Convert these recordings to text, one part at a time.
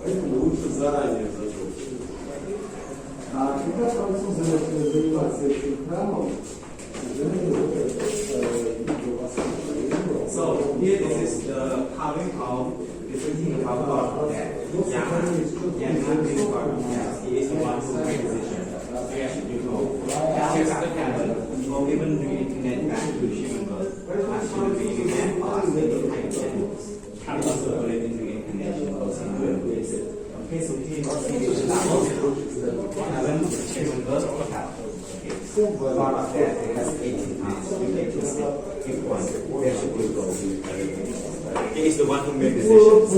Поэтому лучше заранее зажечь. А когда французы начали заниматься этим храмом, so here this is the carving of depicting about God that Yama is part of that. He is the one who made the decision. Yes, you know. Just after heaven, or even reincarnate back to human birth. Actually, we can pass the reincarnation. Have also believe in reincarnation also in the basic. Okay, so here is the level. Heaven, human birth, or hell. God of that has 18 arms. You get to see each one. Where should we go? He is the one who made decisions.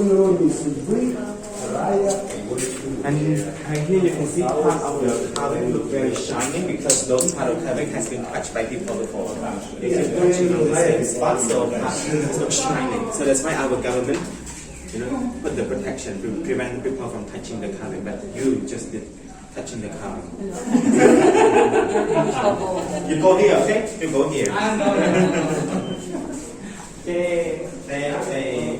And here you can see part of the carving look very shining because those part of carving has been touched by people before. You can touch on the same spot, so it looks shining. So that's why our government, put the protection to prevent people from touching the carving. But you just did touching the carving. You go here, okay? You go here. Okay.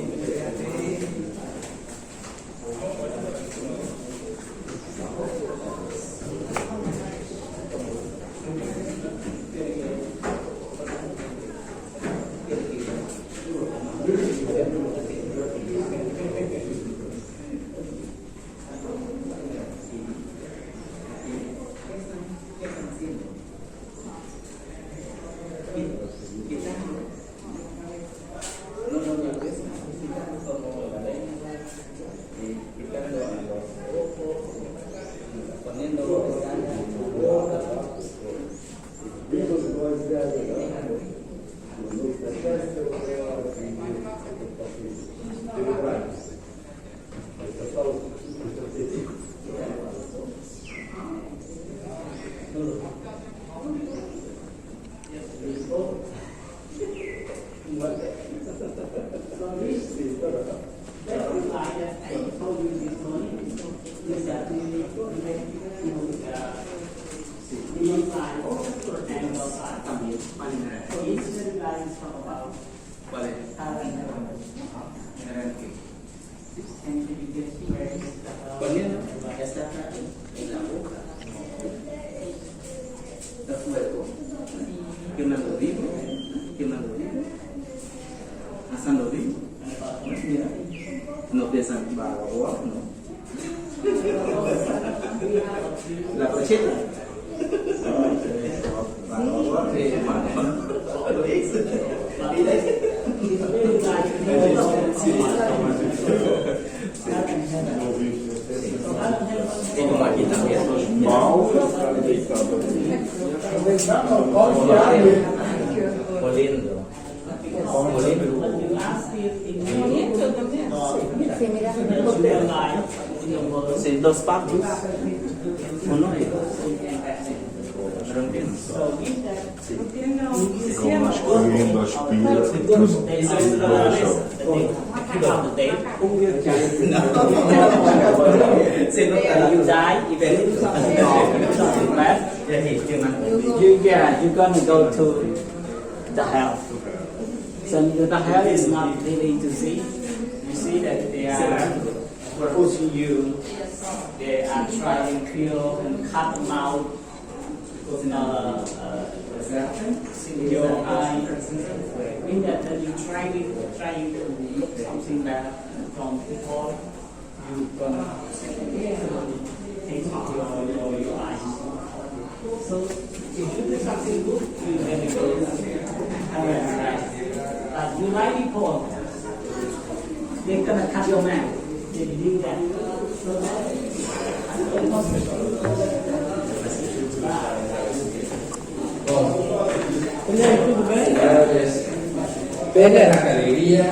You're gonna go to the hell. So the hell is not really to see. You see that they are pushing you. They are trying to kill and cut them out. Your eye. Mean that you trying to look something bad from people, you gonna take your eyes. So if you do something good, you never go. But you like people, they're gonna cut your mouth. They believe that. So Ven a la galería